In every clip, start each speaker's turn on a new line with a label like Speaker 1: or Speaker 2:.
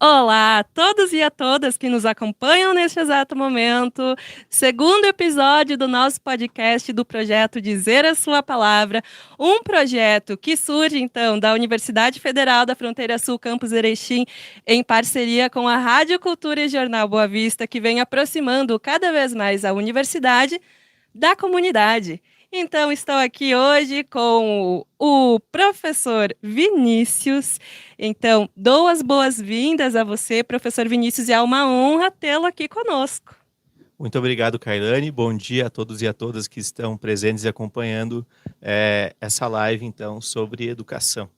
Speaker 1: Olá a todos e a todas que nos acompanham neste exato momento. Segundo episódio do nosso podcast do projeto Dizer a Sua Palavra, um projeto que surge então da Universidade Federal da Fronteira Sul, Campus Erechim, em parceria com a Rádio Cultura e Jornal Boa Vista, que vem aproximando cada vez mais a universidade da comunidade. Então, estou aqui hoje com o professor Vinícius. Então, dou as boas-vindas a você, professor Vinícius, e é uma honra tê-lo aqui conosco.
Speaker 2: Muito obrigado, Kailane. Bom dia a todos e a todas que estão presentes e acompanhando essa live, então, sobre educação.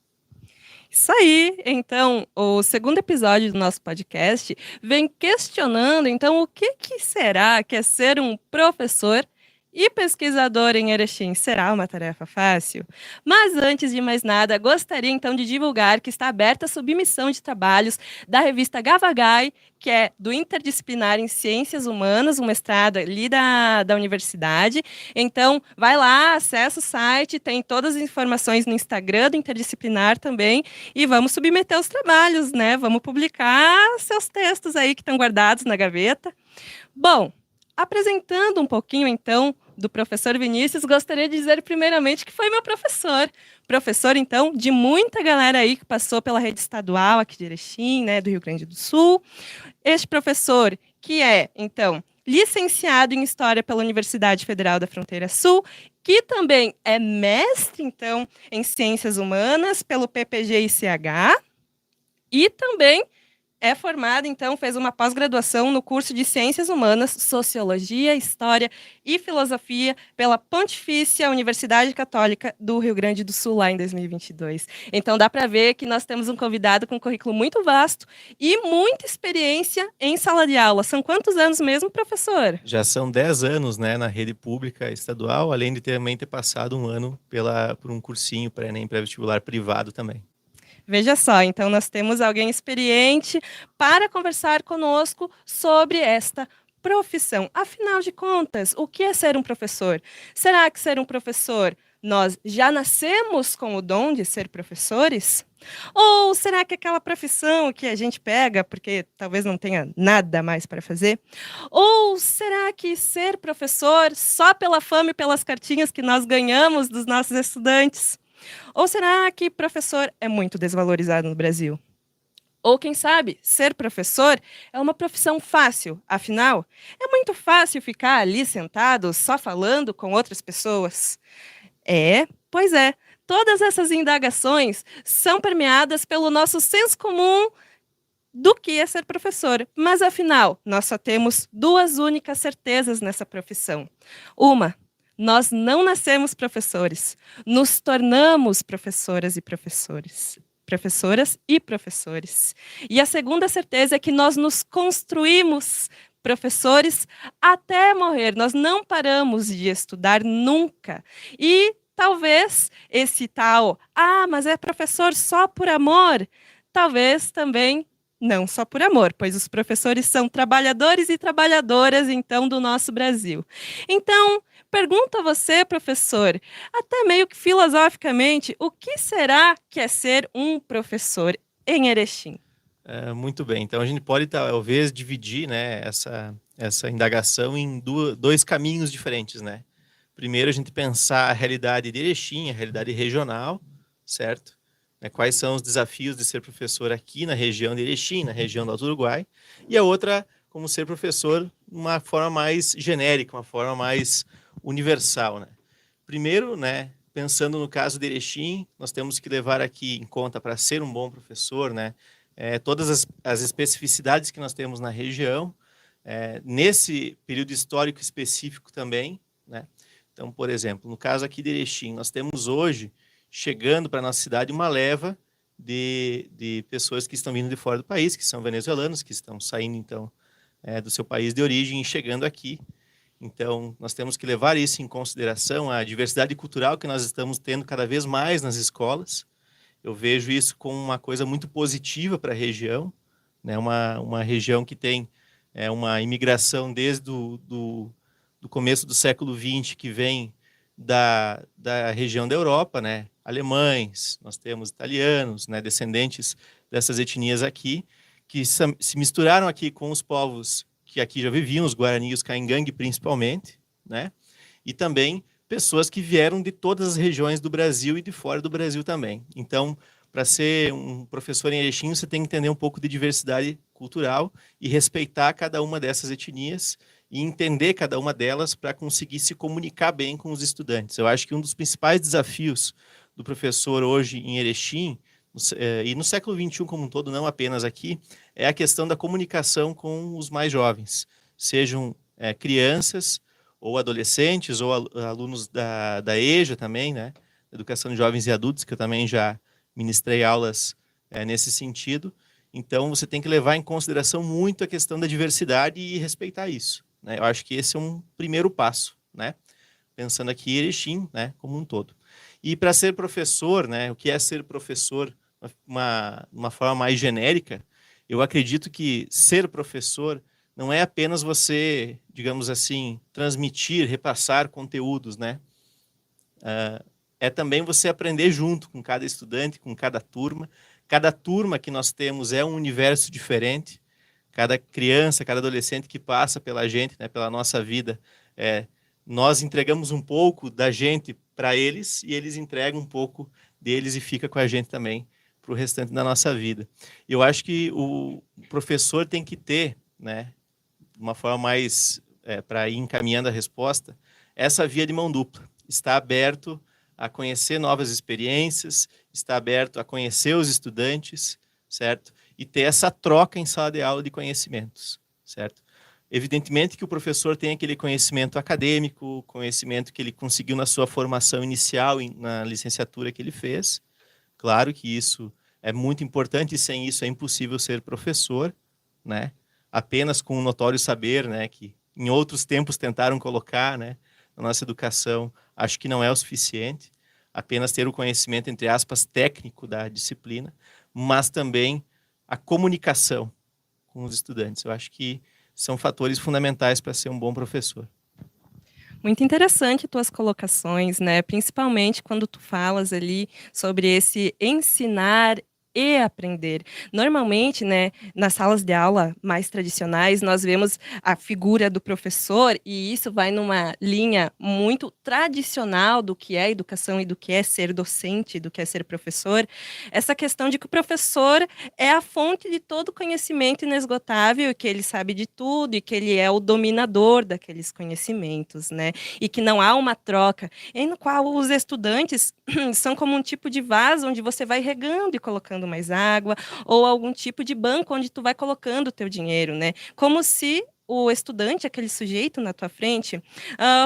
Speaker 1: Isso aí. Então, o segundo episódio do nosso podcast vem questionando, então, o que será que é ser um professor e pesquisador em Erechim? Será uma tarefa fácil? Mas antes de mais nada, gostaria então de divulgar que está aberta a submissão de trabalhos da revista Gavagai, que é do Interdisciplinar em Ciências Humanas, um mestrado ali da universidade. Então, vai lá, acessa o site, tem todas as informações no Instagram do Interdisciplinar também, e vamos submeter os trabalhos, né? Vamos publicar seus textos aí que estão guardados na gaveta. Bom, apresentando um pouquinho, então, do professor Vinícius, gostaria de dizer primeiramente que foi meu professor. Professor, então, de muita galera aí que passou pela rede estadual aqui de Erechim, né, do Rio Grande do Sul. Este professor, que é, então, licenciado em História pela Universidade Federal da Fronteira Sul, que também é mestre, então, em Ciências Humanas pelo PPG-ICH, e também é formada, então, fez uma pós-graduação no curso de Ciências Humanas, Sociologia, História e Filosofia pela Pontifícia Universidade Católica do Rio Grande do Sul, lá em 2022. Então, dá para ver que nós temos um convidado com um currículo muito vasto e muita experiência em sala de aula. São quantos anos mesmo, professor?
Speaker 2: Já são 10 anos, né, na rede pública estadual, além de também ter passado um ano por um cursinho pré-ENEM, pré-vestibular privado também.
Speaker 1: Veja só, então nós temos alguém experiente para conversar conosco sobre esta profissão. Afinal de contas, o que é ser um professor? Será que ser um professor nós já nascemos com o dom de ser professores? Ou será que aquela profissão que a gente pega porque talvez não tenha nada mais para fazer? Ou será que ser professor só pela fama e pelas cartinhas que nós ganhamos dos nossos estudantes? Ou será que professor é muito desvalorizado no Brasil? Ou, quem sabe, ser professor é uma profissão fácil, afinal, é muito fácil ficar ali sentado só falando com outras pessoas? Pois é, todas essas indagações são permeadas pelo nosso senso comum do que é ser professor. Mas, afinal, nós só temos duas únicas certezas nessa profissão. Uma, nós não nascemos professores, nos tornamos professoras e professores. Professoras e professores. E a segunda certeza é que nós nos construímos professores até morrer. Nós não paramos de estudar nunca. E talvez esse tal, mas é professor só por amor, talvez também não só por amor, pois os professores são trabalhadores e trabalhadoras, então, do nosso Brasil. Então, pergunto a você, professor, até meio que filosoficamente, o que será que é ser um professor em Erechim?
Speaker 2: Muito bem, então a gente pode talvez dividir, né, essa indagação em dois caminhos diferentes, né? Primeiro, a gente pensar a realidade de Erechim, a realidade regional, certo? Quais são os desafios de ser professor aqui na região de Erechim, na região do Alto Uruguai, e a outra, como ser professor de uma forma mais genérica, uma forma mais universal, né? Primeiro, né, pensando no caso de Erechim, nós temos que levar aqui em conta, para ser um bom professor, né, todas as especificidades que nós temos na região, nesse período histórico específico também, né? Então, por exemplo, no caso aqui de Erechim, nós temos hoje, chegando para a nossa cidade, uma leva de pessoas que estão vindo de fora do país, que são venezuelanos, que estão saindo, então, do seu país de origem e chegando aqui. Então, nós temos que levar isso em consideração, a diversidade cultural que nós estamos tendo cada vez mais nas escolas. Eu vejo isso como uma coisa muito positiva para a região, né? Uma região que tem uma imigração desde do começo do século XX, que vem da região da Europa, né? Alemães, nós temos italianos, né? Descendentes dessas etnias aqui, que se misturaram aqui com os povos que aqui já viviam, os Guarani e os Caingangue principalmente, né? E também pessoas que vieram de todas as regiões do Brasil e de fora do Brasil também. Então, para ser um professor em Erechim, você tem que entender um pouco de diversidade cultural e respeitar cada uma dessas etnias e entender cada uma delas para conseguir se comunicar bem com os estudantes. Eu acho que um dos principais desafios do professor hoje em Erechim, e no século XXI como um todo, não apenas aqui, é a questão da comunicação com os mais jovens, sejam crianças ou adolescentes ou alunos da EJA também, né? Educação de Jovens e Adultos, que eu também já ministrei aulas nesse sentido. Então, você tem que levar em consideração muito a questão da diversidade e respeitar isso, né? Eu acho que esse é um primeiro passo, né? Pensando aqui em Erechim, né, como um todo. E para ser professor, né, o que é ser professor, uma forma mais genérica, eu acredito que ser professor não é apenas você, digamos assim, transmitir, repassar conteúdos, né? É também você aprender junto com cada estudante, com cada turma. Cada turma que nós temos é um universo diferente. Cada criança, cada adolescente que passa pela gente, né, pela nossa vida, nós entregamos um pouco da gente para eles e eles entregam um pouco deles e fica com a gente também para o restante da nossa vida. Eu acho que o professor tem que ter, né, uma forma mais para ir encaminhando a resposta, essa via de mão dupla. Está aberto a conhecer novas experiências, está aberto a conhecer os estudantes, certo? E ter essa troca em sala de aula de conhecimentos, certo? Evidentemente que o professor tem aquele conhecimento acadêmico, conhecimento que ele conseguiu na sua formação inicial, na licenciatura que ele fez. Claro que isso é muito importante e sem isso é impossível ser professor, né? Apenas com um notório saber, né, que em outros tempos tentaram colocar, né, na nossa educação, acho que não é o suficiente. Apenas ter o conhecimento, entre aspas, técnico da disciplina, mas também a comunicação com os estudantes. Eu acho que são fatores fundamentais para ser um bom professor.
Speaker 1: Muito interessante tuas colocações, né? Principalmente quando tu falas ali sobre esse ensinar e aprender. Normalmente, né, nas salas de aula mais tradicionais, nós vemos a figura do professor e isso vai numa linha muito tradicional do que é educação e do que é ser docente, do que é ser professor. Essa questão de que o professor é a fonte de todo conhecimento inesgotável, que ele sabe de tudo e que ele é o dominador daqueles conhecimentos, né? E que não há uma troca, em no qual os estudantes são como um tipo de vaso onde você vai regando e colocando mais água, ou algum tipo de banco onde tu vai colocando o teu dinheiro, né? Como se o estudante, aquele sujeito na tua frente,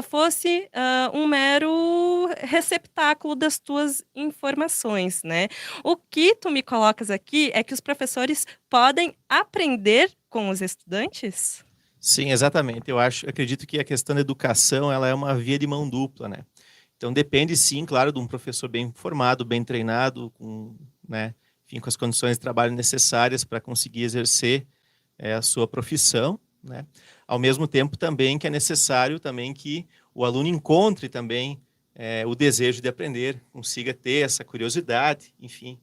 Speaker 1: fosse um mero receptáculo das tuas informações, né? O que tu me colocas aqui é que os professores podem aprender com os estudantes?
Speaker 2: Sim, exatamente. Acredito que a questão da educação, ela é uma via de mão dupla, né? Então depende sim, claro, de um professor bem formado, bem treinado, com, né, enfim, com as condições de trabalho necessárias para conseguir exercer a sua profissão, né? Ao mesmo tempo também que é necessário também que o aluno encontre também o desejo de aprender, consiga ter essa curiosidade, enfim.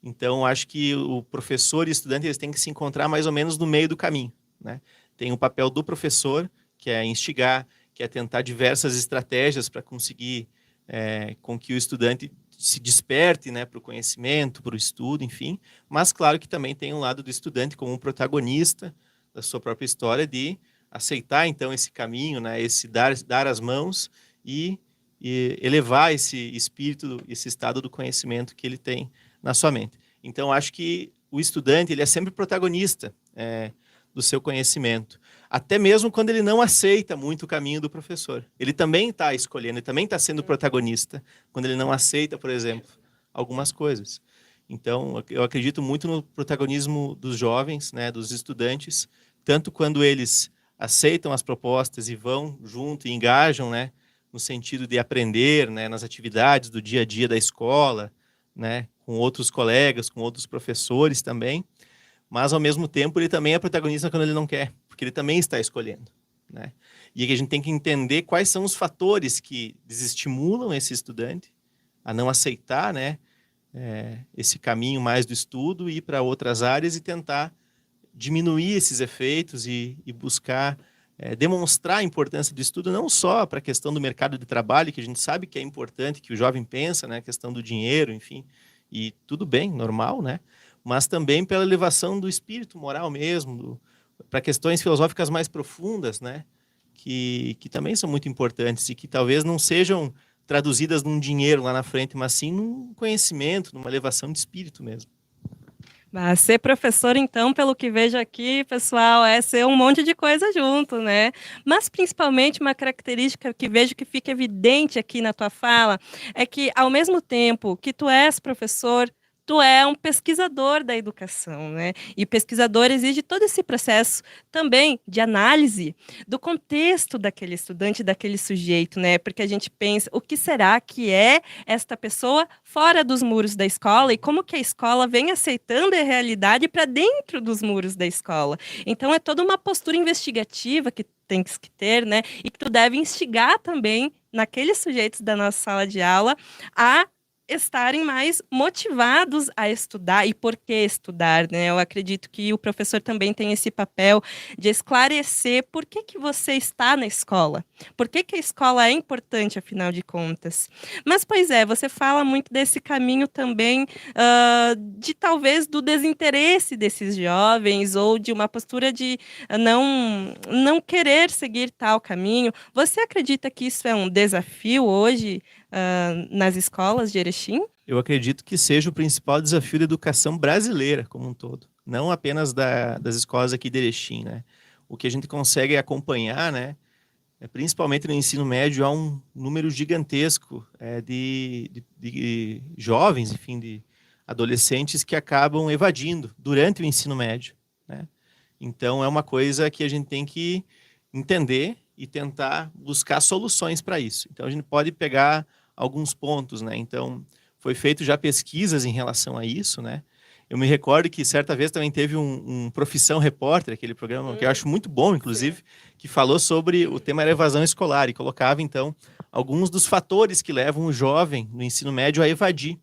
Speaker 2: Então acho que o professor e o estudante eles têm que se encontrar mais ou menos no meio do caminho, né? Tem o papel do professor, que é instigar, que é tentar diversas estratégias para conseguir com que o estudante se desperte, né, para o conhecimento, para o estudo, enfim. Mas, claro que também tem um lado do estudante como um protagonista da sua própria história de aceitar, então, esse caminho, né, esse dar as mãos e elevar esse espírito, esse estado do conhecimento que ele tem na sua mente. Então, acho que o estudante ele é sempre protagonista do seu conhecimento, até mesmo quando ele não aceita muito o caminho do professor. Ele também está escolhendo, ele também está sendo protagonista quando ele não aceita, por exemplo, algumas coisas. Então, eu acredito muito no protagonismo dos jovens, né, dos estudantes, tanto quando eles aceitam as propostas e vão junto e engajam, né, no sentido de aprender, né, nas atividades do dia a dia da escola, né, com outros colegas, com outros professores também, mas ao mesmo tempo ele também é protagonista quando ele não quer, porque ele também está escolhendo, né? E aqui a gente tem que entender quais são os fatores que desestimulam esse estudante a não aceitar, né, esse caminho mais do estudo e ir para outras áreas e tentar diminuir esses efeitos e buscar demonstrar a importância do estudo, não só para a questão do mercado de trabalho, que a gente sabe que é importante, que o jovem pensa, né, a questão do dinheiro, enfim, e tudo bem, normal, né, mas também pela elevação do espírito moral mesmo, para questões filosóficas mais profundas, né, que também são muito importantes e que talvez não sejam traduzidas num dinheiro lá na frente, mas sim num conhecimento, numa elevação de espírito mesmo.
Speaker 1: Mas ser professor, então, pelo que vejo aqui, pessoal, é ser um monte de coisa junto, né? Mas principalmente uma característica que vejo que fica evidente aqui na tua fala é que, ao mesmo tempo que tu és professor, tu é um pesquisador da educação, né? E pesquisador exige todo esse processo também de análise do contexto daquele estudante, daquele sujeito, né? Porque a gente pensa, o que será que é esta pessoa fora dos muros da escola e como que a escola vem aceitando a realidade para dentro dos muros da escola. Então é toda uma postura investigativa que tem que ter, né? E que tu deve instigar também naqueles sujeitos da nossa sala de aula a estarem mais motivados a estudar e por que estudar, né? Eu acredito que o professor também tem esse papel de esclarecer por que você está na escola, por que a escola é importante, afinal de contas. Mas, pois é, você fala muito desse caminho também, de talvez do desinteresse desses jovens ou de uma postura de não querer seguir tal caminho. Você acredita que isso é um desafio hoje, nas escolas de Erechim?
Speaker 2: Eu acredito que seja o principal desafio da educação brasileira como um todo, não apenas das escolas aqui de Erechim, né? O que a gente consegue acompanhar, né, principalmente no ensino médio, há um número gigantesco de jovens, enfim, de adolescentes que acabam evadindo durante o ensino médio, né? Então, é uma coisa que a gente tem que entender e tentar buscar soluções para isso. Então, a gente pode pegar alguns pontos, né? Então, foi feito já pesquisas em relação a isso, né? Eu me recordo que certa vez também teve um Profissão Repórter, aquele programa que eu acho muito bom, inclusive, que falou sobre o tema era evasão escolar e colocava, então, alguns dos fatores que levam o jovem no ensino médio a evadir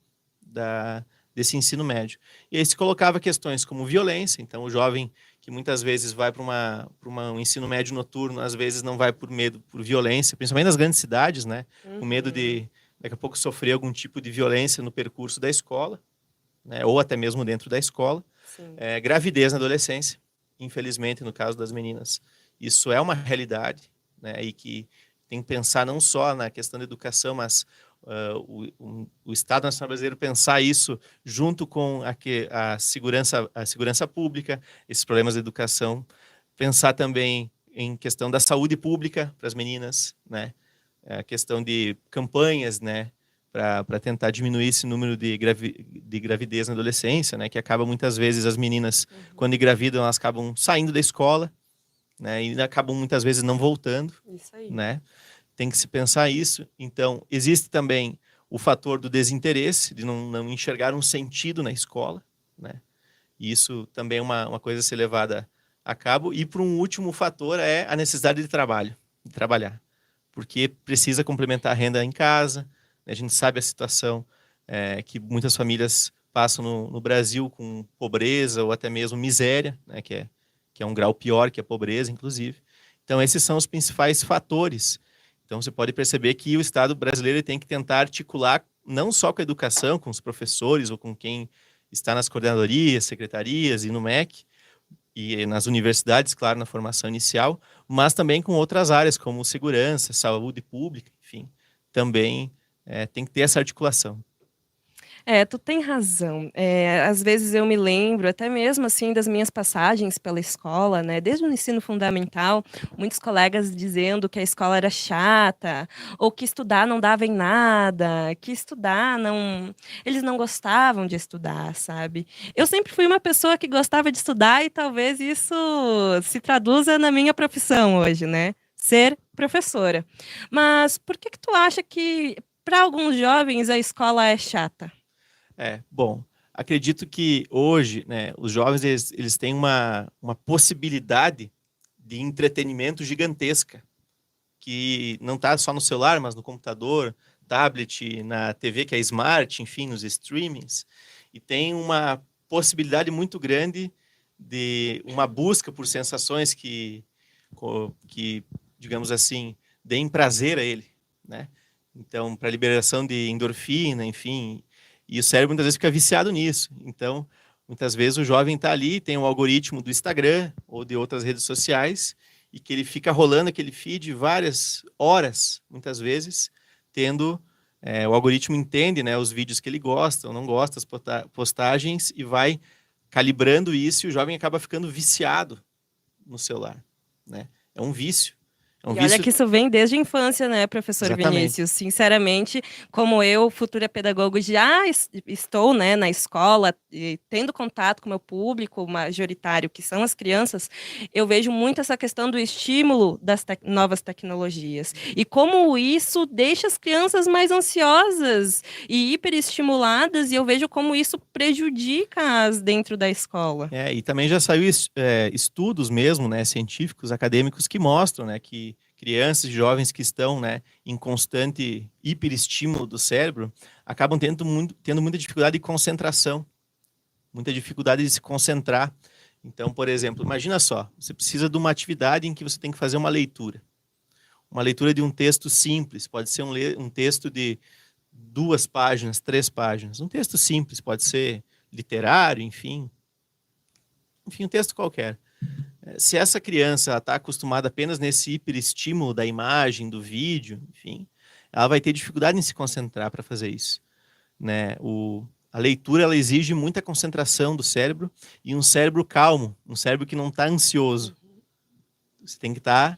Speaker 2: desse ensino médio. E aí se colocava questões como violência, então o jovem que muitas vezes vai para um ensino médio noturno, às vezes não vai por medo, por violência, principalmente nas grandes cidades, né? Com medo de, daqui a pouco, sofrer algum tipo de violência no percurso da escola, né? Ou até mesmo dentro da escola. Gravidez na adolescência, infelizmente, no caso das meninas. Isso é uma realidade, né? E que tem que pensar não só na questão da educação, mas o Estado Nacional Brasileiro pensar isso junto com a segurança pública, esses problemas de educação, pensar também em questão da saúde pública para as meninas, né? A questão de campanhas, né, para tentar diminuir esse número de gravidez na adolescência, né, que acaba muitas vezes as meninas, quando engravidam, elas acabam saindo da escola, né, e acabam muitas vezes não voltando,
Speaker 1: Isso aí.
Speaker 2: né? Tem que se pensar isso. Então, existe também o fator do desinteresse, de não enxergar um sentido na escola, né? E isso também é uma coisa a ser levada a cabo. E, por um último fator, é a necessidade de trabalhar. Porque precisa complementar a renda em casa, né? A gente sabe a situação que muitas famílias passam no Brasil com pobreza ou até mesmo miséria, né? Que é um grau pior que a pobreza, inclusive. Então, esses são os principais fatores. Então, você pode perceber que o Estado brasileiro tem que tentar articular não só com a educação, com os professores ou com quem está nas coordenadorias, secretarias e no MEC, e nas universidades, claro, na formação inicial, mas também com outras áreas, como segurança, saúde pública, enfim, também tem que ter essa articulação.
Speaker 1: Tu tem razão. Às vezes eu me lembro, até mesmo assim, das minhas passagens pela escola, né? Desde o ensino fundamental, muitos colegas dizendo que a escola era chata, ou que estudar não dava em nada, que estudar não. Eles não gostavam de estudar, sabe? Eu sempre fui uma pessoa que gostava de estudar e talvez isso se traduza na minha profissão hoje, né? Ser professora. Mas por que tu acha que, para alguns jovens, a escola é chata?
Speaker 2: Bom, acredito que hoje, né, os jovens eles têm uma possibilidade de entretenimento gigantesca, que não está só no celular, mas no computador, tablet, na TV que é smart, enfim, nos streamings, e tem uma possibilidade muito grande de uma busca por sensações que digamos assim, deem prazer a ele, né? Então, para liberação de endorfina, enfim, e o cérebro muitas vezes fica viciado nisso. Então, muitas vezes o jovem está ali, tem um algoritmo do Instagram ou de outras redes sociais, e que ele fica rolando aquele feed várias horas, muitas vezes, tendo... o algoritmo entende, né, os vídeos que ele gosta ou não gosta, as postagens, e vai calibrando isso, e o jovem acaba ficando viciado no celular, né? É um vício. É um
Speaker 1: E olha
Speaker 2: vício...
Speaker 1: que isso vem desde a infância, né, professor
Speaker 2: Exatamente.
Speaker 1: Vinícius? Sinceramente, como eu, futura pedagoga, já estou, né, na escola, e tendo contato com o meu público majoritário, que são as crianças, eu vejo muito essa questão do estímulo das novas tecnologias. E como isso deixa as crianças mais ansiosas e hiperestimuladas, e eu vejo como isso prejudica-as dentro da escola.
Speaker 2: E também já saiu estudos mesmo, né, científicos, acadêmicos, que mostram, né, que crianças e jovens que estão, né, em constante hiperestímulo do cérebro acabam tendo muita dificuldade de concentração, muita dificuldade de se concentrar. Então, por exemplo, imagina só, você precisa de uma atividade em que você tem que fazer uma leitura de um texto simples, pode ser um texto de 2 páginas, 3 páginas, um texto simples, pode ser literário, enfim, um texto qualquer. Se essa criança está acostumada apenas nesse hiperestímulo da imagem, do vídeo, enfim, ela vai ter dificuldade em se concentrar para fazer isso, né? A leitura, ela exige muita concentração do cérebro e um cérebro calmo, um cérebro que não está ansioso. Você tem que estar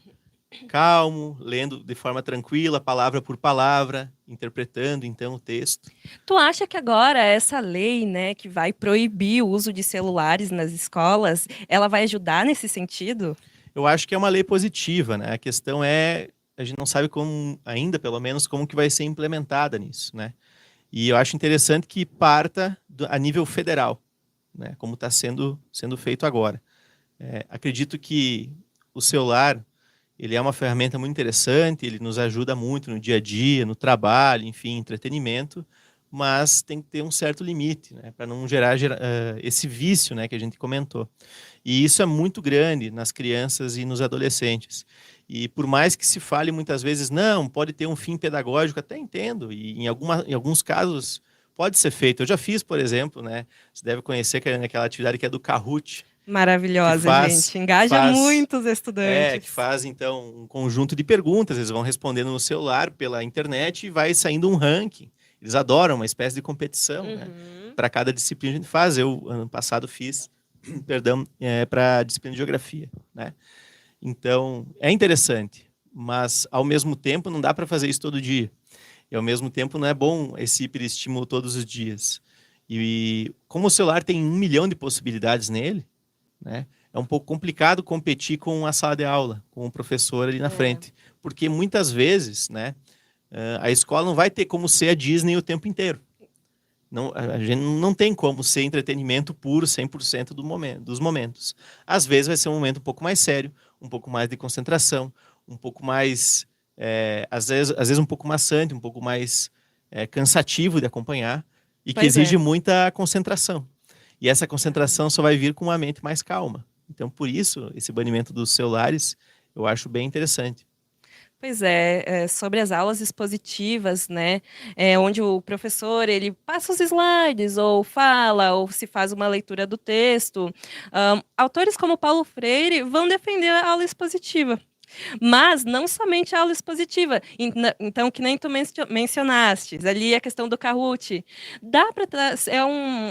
Speaker 2: calmo, lendo de forma tranquila, palavra por palavra, interpretando então o texto.
Speaker 1: Tu acha que agora essa lei, né, que vai proibir o uso de celulares nas escolas, ela vai ajudar nesse sentido?
Speaker 2: Eu acho que é uma lei positiva, né? A questão é, a gente não sabe como, ainda pelo menos, como que vai ser implementada nisso, né? E eu acho interessante que parta a nível federal, né? Como está sendo feito agora. Acredito que o celular, ele é uma ferramenta muito interessante, ele nos ajuda muito no dia a dia, no trabalho, enfim, entretenimento, mas tem que ter um certo limite, né? Para não gerar esse vício, né, que a gente comentou. E isso é muito grande nas crianças e nos adolescentes. E por mais que se fale muitas vezes, não, pode ter um fim pedagógico, até entendo, e em alguns casos pode ser feito. Eu já fiz, por exemplo, né? Você deve conhecer aquela atividade que é do Kahoot, que
Speaker 1: Maravilhosa,
Speaker 2: faz,
Speaker 1: gente.
Speaker 2: que
Speaker 1: Engaja
Speaker 2: faz,
Speaker 1: muito os
Speaker 2: que
Speaker 1: estudantes.
Speaker 2: faz então um conjunto de perguntas. Eles vão respondendo no celular, pela internet, e vai saindo um ranking. Eles adoram uma espécie de competição, né?
Speaker 1: Uhum.
Speaker 2: Para cada disciplina a gente faz. Eu, ano passado, fiz, perdão, para a disciplina de geografia, né? Então, é interessante, mas ao mesmo tempo não dá para fazer isso todo dia. E ao mesmo tempo não é bom esse hiperestímulo todos os dias. E como o celular tem 1 milhão de possibilidades nele, né, é um pouco complicado competir com a sala de aula, com o professor ali na
Speaker 1: É,
Speaker 2: frente. Porque muitas vezes, né, a escola não vai ter como ser a Disney o tempo inteiro. Não, a gente não tem como ser entretenimento puro 100% dos momentos. Às vezes vai ser um momento um pouco mais sério, um pouco mais de concentração, um pouco mais, às vezes um pouco maçante, um pouco mais cansativo de acompanhar e que
Speaker 1: pois
Speaker 2: exige
Speaker 1: é.
Speaker 2: muita concentração. E essa concentração só vai vir com uma mente mais calma. Então, por isso, esse banimento dos celulares eu acho bem interessante.
Speaker 1: Pois é, sobre as aulas expositivas, né, onde o professor ele passa os slides, ou fala, ou se faz uma leitura do texto. Autores como Paulo Freire vão defender a aula expositiva. Mas não somente a aula expositiva. Então, que nem tu mencionaste, ali a questão do Kahoot. Dá para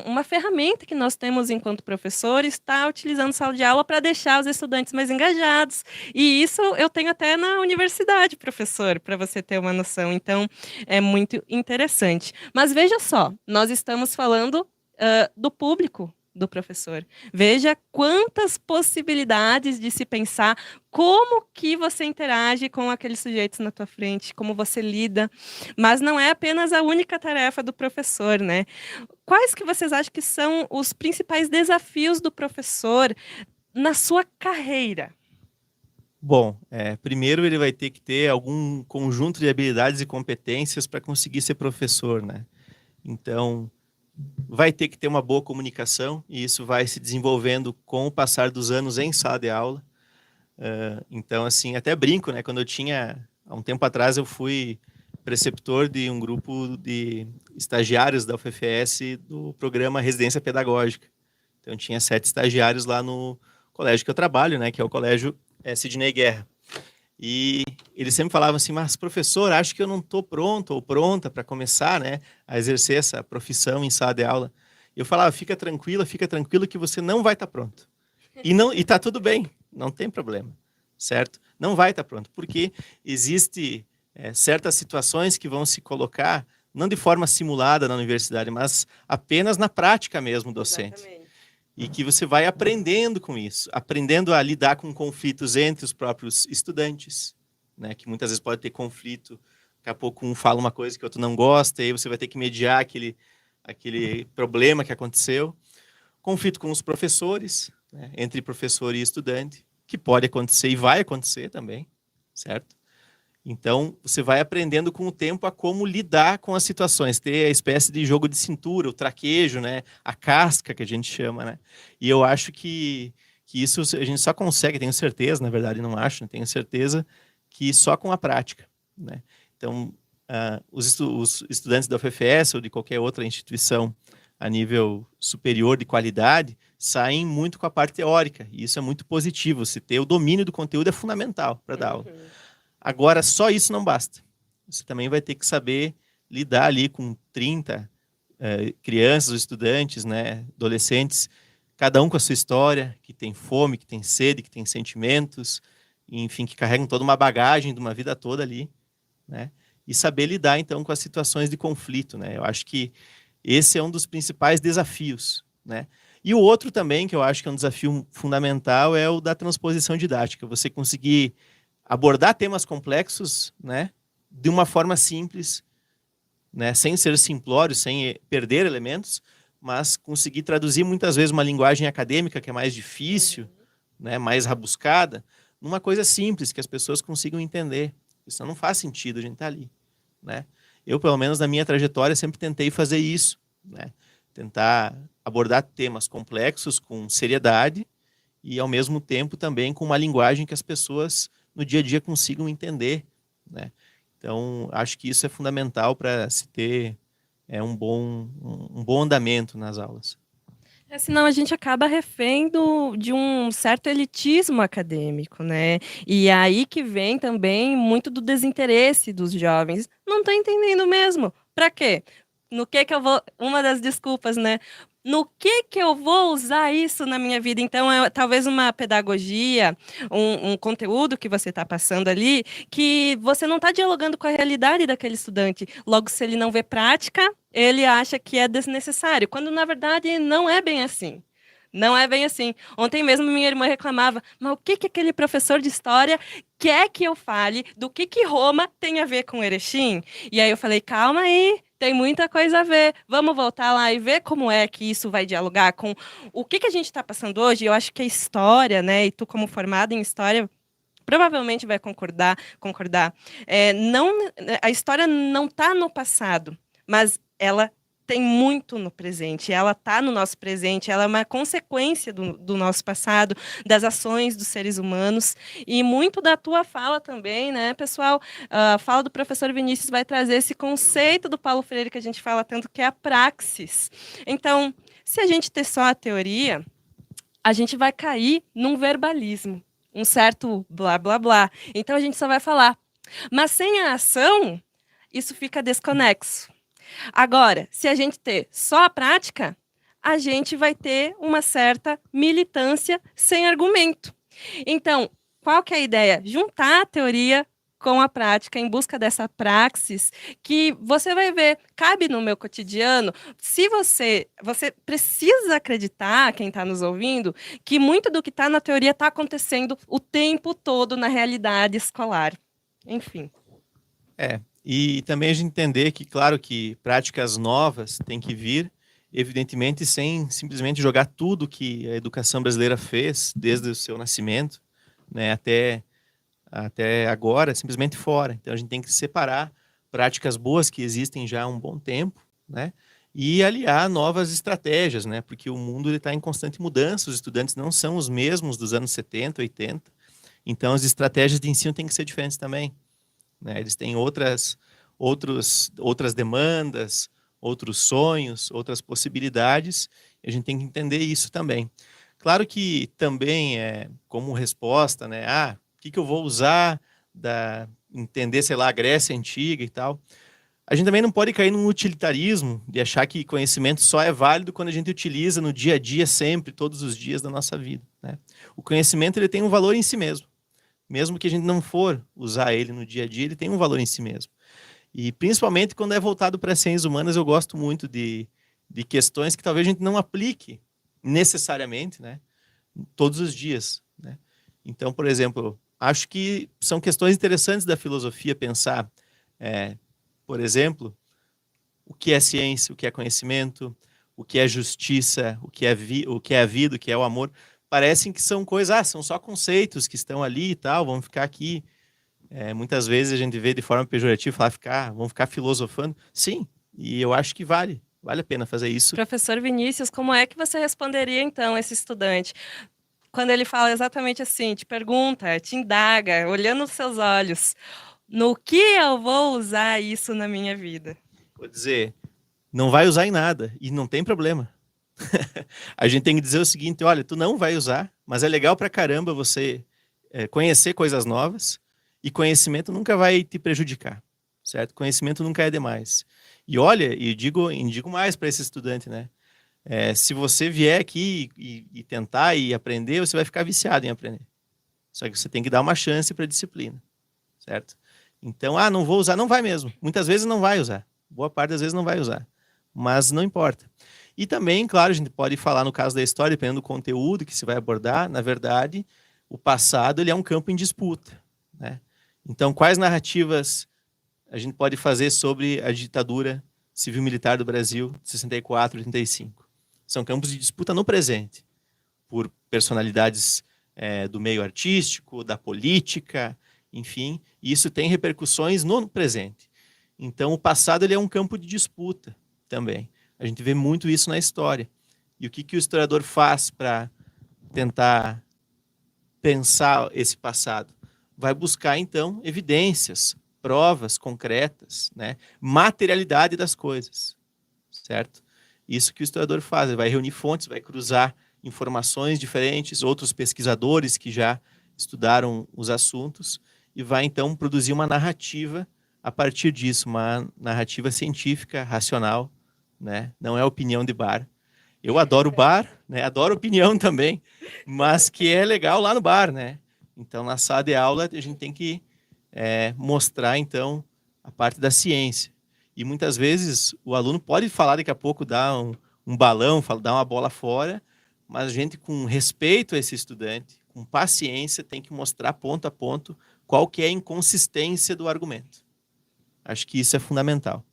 Speaker 1: uma ferramenta que nós temos enquanto professores, está utilizando sala de aula para deixar os estudantes mais engajados. E isso eu tenho até na universidade, professor, para você ter uma noção. Então, é muito interessante. Mas veja só, nós estamos falando do público do professor. Veja quantas possibilidades de se pensar como que você interage com aqueles sujeitos na tua frente, como você lida, mas não é apenas a única tarefa do professor, né? Quais que vocês acham que são os principais desafios do professor na sua carreira?
Speaker 2: Bom, primeiro ele vai ter que ter algum conjunto de habilidades e competências para conseguir ser professor, né? Então, vai ter que ter uma boa comunicação, e isso vai se desenvolvendo com o passar dos anos em sala de aula. Então, assim, até brinco, né? Quando há um tempo atrás, eu fui preceptor de um grupo de estagiários da UFFS do programa Residência Pedagógica. Então, tinha 7 estagiários lá no colégio que eu trabalho, né? Que é o colégio Sidney Guerra. E eles sempre falavam assim, mas professor, acho que eu não estou pronto ou pronta para começar, né, a exercer essa profissão em sala de aula. Eu falava, fica tranquila que você não vai estar pronto. E está tudo bem, não tem problema, certo? Não vai estar pronto, porque existe certas situações que vão se colocar, não de forma simulada na universidade, mas apenas na prática mesmo docente.
Speaker 1: Exatamente.
Speaker 2: E que você vai aprendendo com isso, aprendendo a lidar com conflitos entre os próprios estudantes, né? Que muitas vezes pode ter conflito, daqui a pouco um fala uma coisa que o outro não gosta, e aí você vai ter que mediar aquele problema que aconteceu. Conflito com os professores, né? Entre professor e estudante, que pode acontecer e vai acontecer também, certo? Então, você vai aprendendo com o tempo a como lidar com as situações, ter a espécie de jogo de cintura, o traquejo, né? A casca, que a gente chama, né? E eu acho que isso a gente só consegue, tenho certeza, na verdade não acho, tenho certeza, que só com a prática, né? Então, os estudantes da UFFS ou de qualquer outra instituição a nível superior de qualidade saem muito com a parte teórica, e isso é muito positivo, se ter o domínio do conteúdo é fundamental para dar aula. Agora, só isso não basta. Você também vai ter que saber lidar ali com 30 crianças ou estudantes, né, adolescentes, cada um com a sua história, que tem fome, que tem sede, que tem sentimentos, enfim, que carregam toda uma bagagem de uma vida toda ali, né? E saber lidar, então, com as situações de conflito, né? Eu acho que esse é um dos principais desafios, né? E o outro também, que eu acho que é um desafio fundamental, é o da transposição didática. Você conseguir abordar temas complexos, né, de uma forma simples, né, sem ser simplório, sem perder elementos, mas conseguir traduzir muitas vezes uma linguagem acadêmica que é mais difícil, né, mais rabuscada, numa coisa simples que as pessoas consigam entender. Isso não faz sentido a gente estar ali, né? Eu, pelo menos na minha trajetória, sempre tentei fazer isso, né? Tentar abordar temas complexos com seriedade e, ao mesmo tempo, também com uma linguagem que as pessoas no dia a dia consigam entender, né? Então, acho que isso é fundamental para se ter um bom andamento nas aulas.
Speaker 1: Senão a gente acaba refém de um certo elitismo acadêmico, né? E é aí que vem também muito do desinteresse dos jovens. Não estou entendendo mesmo. Para quê? No que eu vou... Uma das desculpas, né? No que eu vou usar isso na minha vida? Então, é talvez uma pedagogia, um conteúdo que você está passando ali, que você não está dialogando com a realidade daquele estudante. Logo, se ele não vê prática, ele acha que é desnecessário, quando na verdade não é bem assim. Não é bem assim. Ontem mesmo minha irmã reclamava, mas o que aquele professor de história quer que eu fale do que Roma tem a ver com Erechim? E aí eu falei, calma aí, tem muita coisa a ver. Vamos voltar lá e ver como é que isso vai dialogar com o que a gente está passando hoje. Eu acho que a história, né? E tu como formada em história provavelmente vai concordar. Não, a história não está no passado, mas ela tem muito no presente, ela está no nosso presente, ela é uma consequência do nosso passado, das ações dos seres humanos, e muito da tua fala também, né, pessoal? A fala do professor Vinícius vai trazer esse conceito do Paulo Freire que a gente fala tanto, que é a praxis. Então, se a gente ter só a teoria, a gente vai cair num verbalismo, um certo blá blá blá. Então a gente só vai falar. Mas sem a ação, isso fica desconexo. Agora, se a gente ter só a prática, a gente vai ter uma certa militância sem argumento. Então, qual que é a ideia? Juntar a teoria com a prática, em busca dessa praxis, que você vai ver, cabe no meu cotidiano. Se você precisa acreditar, quem está nos ouvindo, que muito do que está na teoria está acontecendo o tempo todo na realidade escolar. Enfim.
Speaker 2: E também a gente entender que, claro, que práticas novas têm que vir, evidentemente, sem simplesmente jogar tudo que a educação brasileira fez desde o seu nascimento, né, até agora, simplesmente fora. Então, a gente tem que separar práticas boas que existem já há um bom tempo, né, e aliar novas estratégias, né? Porque o mundo está em constante mudança, os estudantes não são os mesmos dos anos 70, 80, então as estratégias de ensino têm que ser diferentes também, né? Eles têm outras demandas, outros sonhos, outras possibilidades, e a gente tem que entender isso também. Claro que também, como resposta, né? O que eu vou usar, entender, sei lá, a Grécia Antiga e tal. A gente também não pode cair num utilitarismo de achar que conhecimento só é válido quando a gente utiliza no dia a dia, sempre, todos os dias da nossa vida, né? O conhecimento ele tem um valor em si mesmo. Mesmo que a gente não for usar ele no dia a dia, ele tem um valor em si mesmo. E principalmente quando é voltado para as ciências humanas, eu gosto muito de questões que talvez a gente não aplique necessariamente, né, todos os dias, né? Então, por exemplo, acho que são questões interessantes da filosofia pensar, por exemplo, o que é ciência, o que é conhecimento, o que é justiça, o que é a vida, o que é o amor. Parecem que são coisas, são só conceitos que estão ali e tal, vamos ficar aqui. Muitas vezes a gente vê de forma pejorativa falar, vamos ficar filosofando. Sim, e eu acho que vale a pena fazer isso.
Speaker 1: Professor Vinícius, como é que você responderia então esse estudante? Quando ele fala exatamente assim, te pergunta, te indaga, olhando nos seus olhos, no que eu vou usar isso na minha vida?
Speaker 2: Vou dizer, não vai usar em nada, e não tem problema. A gente tem que dizer o seguinte, olha, tu não vai usar, mas é legal pra caramba você conhecer coisas novas, e conhecimento nunca vai te prejudicar, certo? Conhecimento nunca é demais. E olha, e digo mais para esse estudante, né? Se você vier aqui e tentar e aprender, você vai ficar viciado em aprender. Só que você tem que dar uma chance para a disciplina, certo? Então, não vou usar, não vai mesmo. Muitas vezes não vai usar. Boa parte das vezes não vai usar. Mas não importa. E também, claro, a gente pode falar no caso da história, dependendo do conteúdo que se vai abordar, na verdade, o passado ele é um campo em disputa, né? Então, quais narrativas a gente pode fazer sobre a ditadura civil-militar do Brasil de 64 e 85? São campos de disputa no presente, por personalidades do meio artístico, da política, enfim, e isso tem repercussões no presente. Então, o passado ele é um campo de disputa também. A gente vê muito isso na história. E o que o historiador faz para tentar pensar esse passado? Vai buscar, então, evidências, provas concretas, né? Materialidade das coisas, certo? Isso que o historiador faz, ele vai reunir fontes, vai cruzar informações diferentes, outros pesquisadores que já estudaram os assuntos, e vai, então, produzir uma narrativa a partir disso, uma narrativa científica, racional, né? Não é opinião de bar. Eu adoro bar, né? Adoro opinião também, mas que é legal lá no bar, né? Então, na sala de aula, a gente tem que mostrar, então, a parte da ciência. E muitas vezes o aluno pode falar daqui a pouco, dar um balão, dar uma bola fora, mas a gente, com respeito a esse estudante, com paciência, tem que mostrar ponto a ponto qual que é a inconsistência do argumento. Acho que isso é fundamental.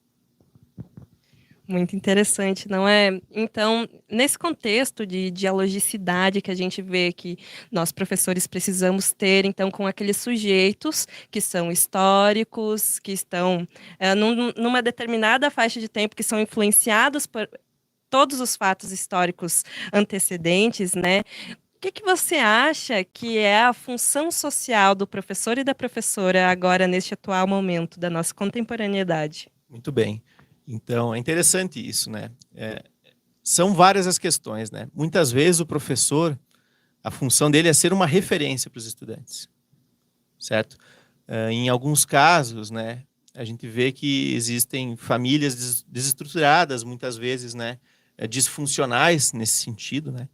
Speaker 1: Muito interessante, não é? Então, nesse contexto de dialogicidade que a gente vê que nós professores precisamos ter, então, com aqueles sujeitos que são históricos, que estão numa determinada faixa de tempo, que são influenciados por todos os fatos históricos antecedentes, né? O que você acha que é a função social do professor e da professora agora, neste atual momento da nossa contemporaneidade?
Speaker 2: Muito bem. Então, é interessante isso, né? São várias as questões, né? Muitas vezes o professor, a função dele é ser uma referência para os estudantes, certo? Em alguns casos, né, a gente vê que existem famílias desestruturadas, muitas vezes, né, disfuncionais nesse sentido, né?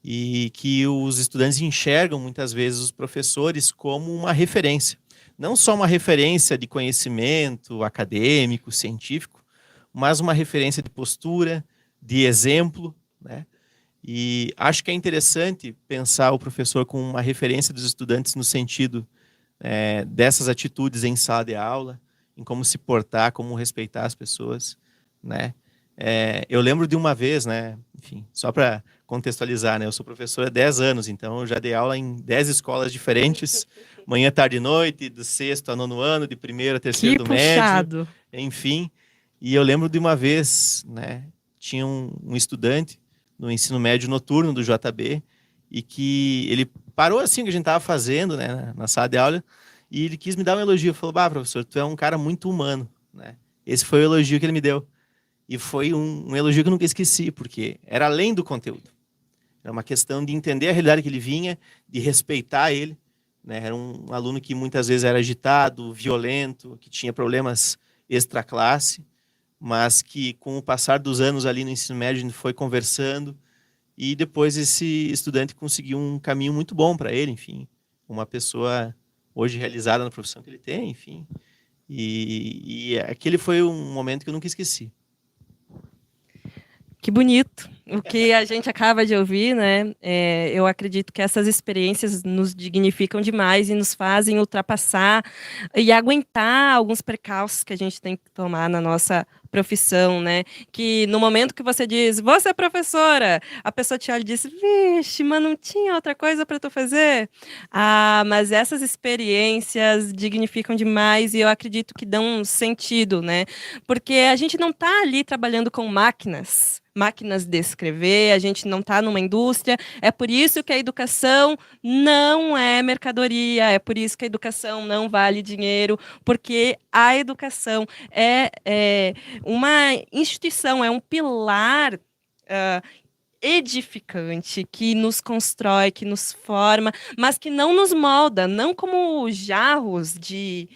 Speaker 2: E que os estudantes enxergam muitas vezes os professores como uma referência. Não só uma referência de conhecimento acadêmico, científico, mas uma referência de postura, de exemplo, né? E acho que é interessante pensar o professor como uma referência dos estudantes no sentido dessas atitudes em sala de aula, em como se portar, como respeitar as pessoas, né? Eu lembro de uma vez, né? Enfim, só para contextualizar, né? Eu sou professor há 10 anos, então eu já dei aula em 10 escolas diferentes, manhã, tarde e noite, do sexto ao nono ano, de primeiro a terceiro do médio, enfim. E eu lembro de uma vez, né, tinha um estudante no ensino médio noturno do JB, e que ele parou assim o que a gente estava fazendo, né, na sala de aula, e ele quis me dar um elogio. Falou, professor, tu é um cara muito humano, né? Esse foi o elogio que ele me deu. E foi um elogio que eu nunca esqueci, porque era além do conteúdo. Era uma questão de entender a realidade que ele vinha, de respeitar ele, né? Era um aluno que muitas vezes era agitado, violento, que tinha problemas extra-classe, mas que com o passar dos anos ali no ensino médio a gente foi conversando, e depois esse estudante conseguiu um caminho muito bom para ele, enfim. Uma pessoa hoje realizada na profissão que ele tem, enfim. E aquele foi um momento que eu nunca esqueci.
Speaker 1: Que bonito. O que a gente acaba de ouvir, né? Eu acredito que essas experiências nos dignificam demais e nos fazem ultrapassar e aguentar alguns precalços que a gente tem que tomar na nossa profissão, né? Que no momento que você diz, você é professora, a pessoa te olha e diz, vixe, mas não tinha outra coisa para tu fazer? Ah, mas essas experiências dignificam demais e eu acredito que dão um sentido, né? Porque a gente não está ali trabalhando com máquinas de escrever, a gente não está numa indústria, é por isso que a educação não é mercadoria, é por isso que a educação não vale dinheiro, porque a educação é uma instituição, é um pilar edificante, que nos constrói, que nos forma, mas que não nos molda, não como jarros de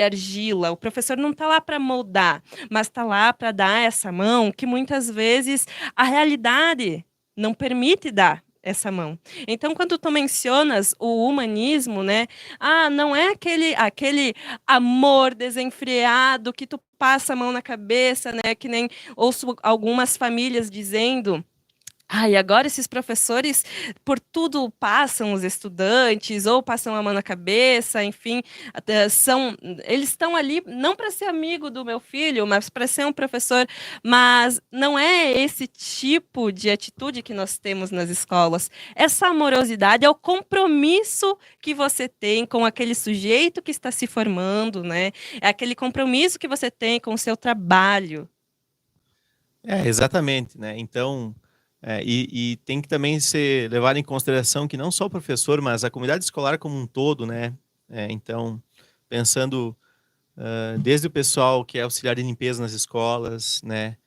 Speaker 1: argila. O professor não está lá para moldar, mas está lá para dar essa mão que muitas vezes a realidade não permite dar essa mão. Então, quando tu mencionas o humanismo, né? Ah, não é aquele amor desenfreado que tu passa a mão na cabeça, né? Que nem ouço algumas famílias dizendo. Ah, e agora esses professores por tudo passam os estudantes ou passam a mão na cabeça, enfim, eles estão ali não para ser amigo do meu filho, mas para ser um professor, mas não é esse tipo de atitude que nós temos nas escolas. Essa amorosidade é o compromisso que você tem com aquele sujeito que está se formando, né? É aquele compromisso que você tem com o seu trabalho.
Speaker 2: Exatamente, né? Então, e tem que também ser levado em consideração que não só o professor, mas a comunidade escolar como um todo, né? Então, pensando desde o pessoal que é auxiliar de limpeza nas escolas, né?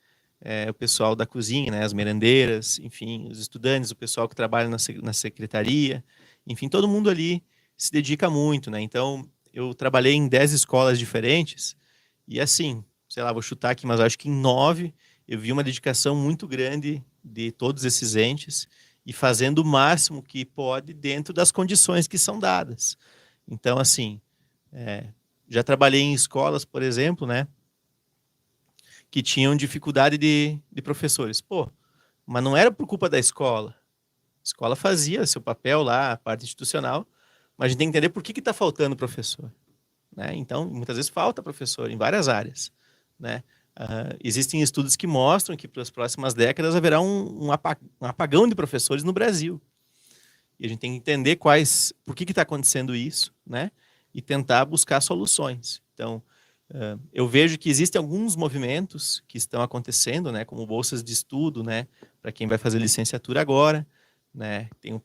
Speaker 2: O pessoal da cozinha, né? As merendeiras, enfim, os estudantes, o pessoal que trabalha na secretaria, enfim, todo mundo ali se dedica muito, né? Então, eu trabalhei em 10 escolas diferentes e assim, sei lá, vou chutar aqui, mas acho que em 9 eu vi uma dedicação muito grande de todos esses entes e fazendo o máximo que pode dentro das condições que são dadas. Então, assim, já trabalhei em escolas, por exemplo, né, que tinham dificuldade de professores. Pô, mas não era por culpa da escola. A escola fazia seu papel lá, a parte institucional, mas a gente tem que entender por que está faltando professor. Né? Então, muitas vezes falta professor em várias áreas, né? Existem estudos que mostram que para as próximas décadas haverá um apagão de professores no Brasil. E a gente tem que entender por que está acontecendo isso, né? E tentar buscar soluções. Então, eu vejo que existem alguns movimentos que estão acontecendo, né? Como bolsas de estudo, né? Para quem vai fazer licenciatura agora, né? Tem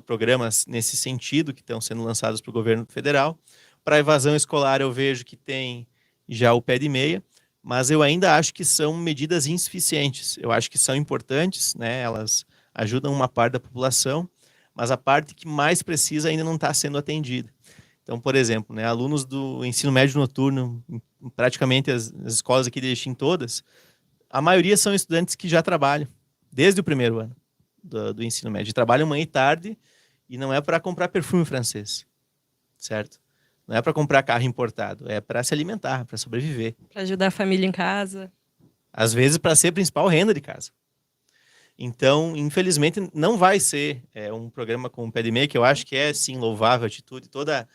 Speaker 2: programas nesse sentido que estão sendo lançados para o governo federal. Para a evasão escolar, eu vejo que tem já o pé de meia, mas eu ainda acho que são medidas insuficientes. Eu acho que são importantes, né? Elas ajudam uma parte da população, mas a parte que mais precisa ainda não está sendo atendida. Então, por exemplo, né, alunos do ensino médio noturno, praticamente as escolas aqui de Erechim todas, a maioria são estudantes que já trabalham desde o primeiro ano do ensino médio. Trabalham manhã e tarde e não é para comprar perfume francês, certo? Não é para comprar carro importado, é para se alimentar, para sobreviver.
Speaker 1: Para ajudar a família em casa.
Speaker 2: Às vezes para ser a principal renda de casa. Então, infelizmente, não vai ser um programa como o Pé de Meia, que eu acho que é, sim, louvável a atitude. Toda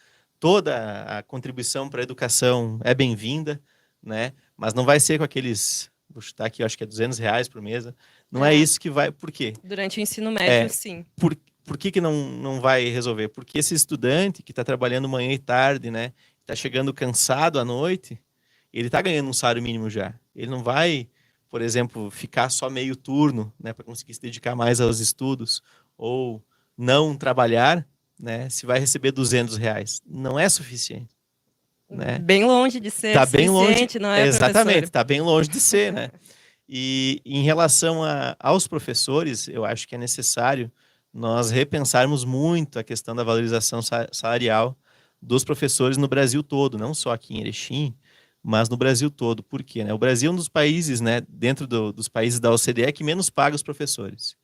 Speaker 2: a contribuição para a educação é bem-vinda, né? Mas não vai ser com aqueles, vou chutar aqui, eu acho que é R$ 200 por mês. Não é isso que vai... Por quê?
Speaker 1: Durante o ensino médio, sim.
Speaker 2: Por que não vai resolver? Porque esse estudante que está trabalhando manhã e tarde, né, está chegando cansado à noite, ele está ganhando um salário mínimo já. Ele não vai, por exemplo, ficar só meio turno, né, para conseguir se dedicar mais aos estudos, ou não trabalhar, né, se vai receber R$ 200. Não é suficiente, né?
Speaker 1: Bem longe de ser
Speaker 2: Tá bem longe,
Speaker 1: suficiente, não é,
Speaker 2: exatamente,
Speaker 1: professor?
Speaker 2: está bem longe de ser, né? E em relação aos professores, eu acho que é necessário nós repensarmos muito a questão da valorização salarial dos professores no Brasil todo, não só aqui em Erechim, mas no Brasil todo. Por quê? Né? O Brasil é um dos países, né, dentro dos países da OCDE, que menos paga os professores.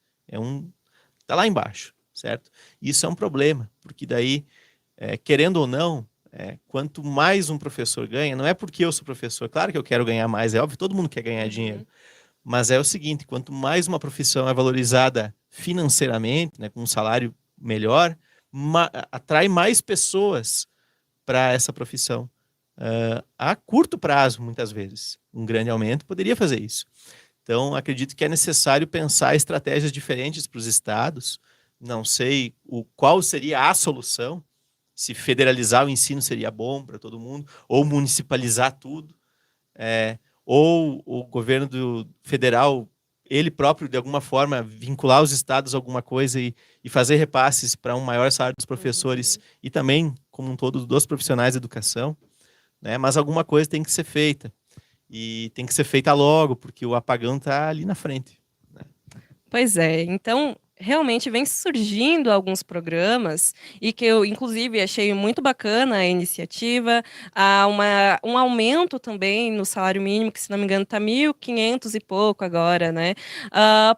Speaker 2: Tá lá embaixo, certo? Isso é um problema, porque daí, querendo ou não, quanto mais um professor ganha, não é porque eu sou professor, claro que eu quero ganhar mais, é óbvio, todo mundo quer ganhar dinheiro, mas é o seguinte, quanto mais uma profissão é valorizada financeiramente, né, com um salário melhor, atrai mais pessoas para essa profissão. A curto prazo, muitas vezes. Um grande aumento poderia fazer isso. Então, acredito que é necessário pensar estratégias diferentes para os estados. Não sei qual seria a solução, se federalizar o ensino seria bom para todo mundo, ou municipalizar tudo, ou o governo federal, ele próprio, de alguma forma, vincular os estados a alguma coisa e fazer repasses para um maior salário dos professores e também, como um todo, dos profissionais de educação, né? Mas alguma coisa tem que ser feita. E tem que ser feita logo, porque o apagão está ali na frente. Né?
Speaker 1: Pois é, então realmente vem surgindo alguns programas e que eu, inclusive, achei muito bacana a iniciativa, há um aumento também no salário mínimo, que se não me engano está 1.500 e pouco agora, né?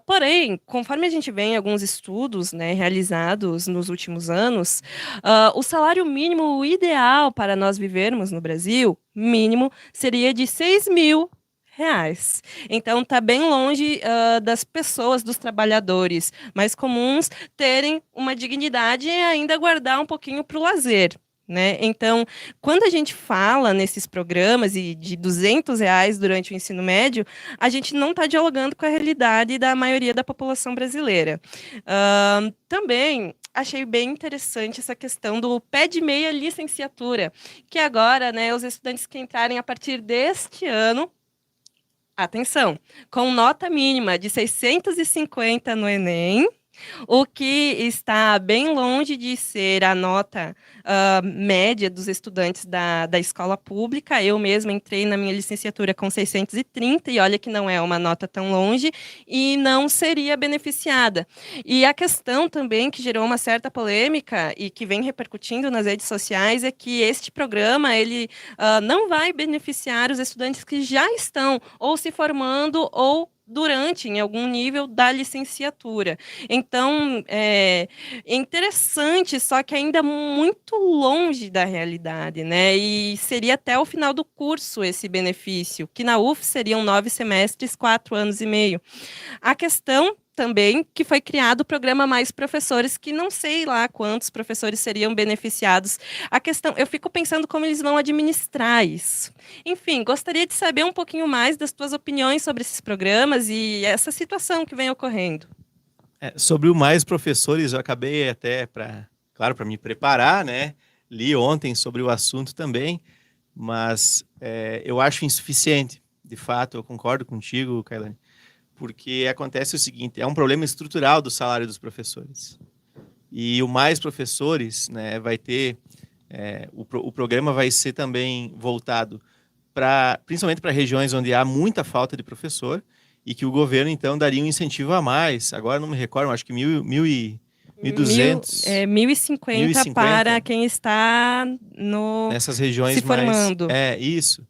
Speaker 1: Porém, conforme a gente vê em alguns estudos, né, realizados nos últimos anos, o salário mínimo ideal para nós vivermos no Brasil, mínimo, seria de 6.000 reais. Então, está bem longe das pessoas, dos trabalhadores mais comuns, terem uma dignidade e ainda guardar um pouquinho para o lazer. Né? Então, quando a gente fala nesses programas e de R$ 200 durante o ensino médio, a gente não está dialogando com a realidade da maioria da população brasileira. Também achei bem interessante essa questão do pé de meia licenciatura, que agora, né, os estudantes que entrarem a partir deste ano, atenção, com nota mínima de 650 no Enem, o que está bem longe de ser a nota média dos estudantes da escola pública. Eu mesma entrei na minha licenciatura com 630, e olha que não é uma nota tão longe, e não seria beneficiada. E a questão também que gerou uma certa polêmica e que vem repercutindo nas redes sociais é que este programa ele não vai beneficiar os estudantes que já estão ou se formando ou durante, em algum nível da licenciatura. Então, é interessante, só que ainda muito longe da realidade, né? E seria até o final do curso esse benefício, que na UF seriam 9 semestres, 4 anos e meio. A questão também que foi criado o programa Mais Professores, que não sei lá quantos professores seriam beneficiados. A questão, eu fico pensando como eles vão administrar isso. Enfim, gostaria de saber um pouquinho mais das tuas opiniões sobre esses programas e essa situação que vem ocorrendo.
Speaker 2: Sobre o Mais Professores, eu acabei até, para me preparar, né? Li ontem sobre o assunto também, mas eu acho insuficiente. De fato, eu concordo contigo, Kailane, porque acontece o seguinte, é um problema estrutural do salário dos professores. E o Mais Professores, né, vai ter, o programa vai ser também voltado principalmente para regiões onde há muita falta de professor, e que o governo, então, daria um incentivo a mais. Agora não me recordo, acho que 1.200.
Speaker 1: 1.050 para quem está
Speaker 2: nessas regiões
Speaker 1: se formando.
Speaker 2: Isso.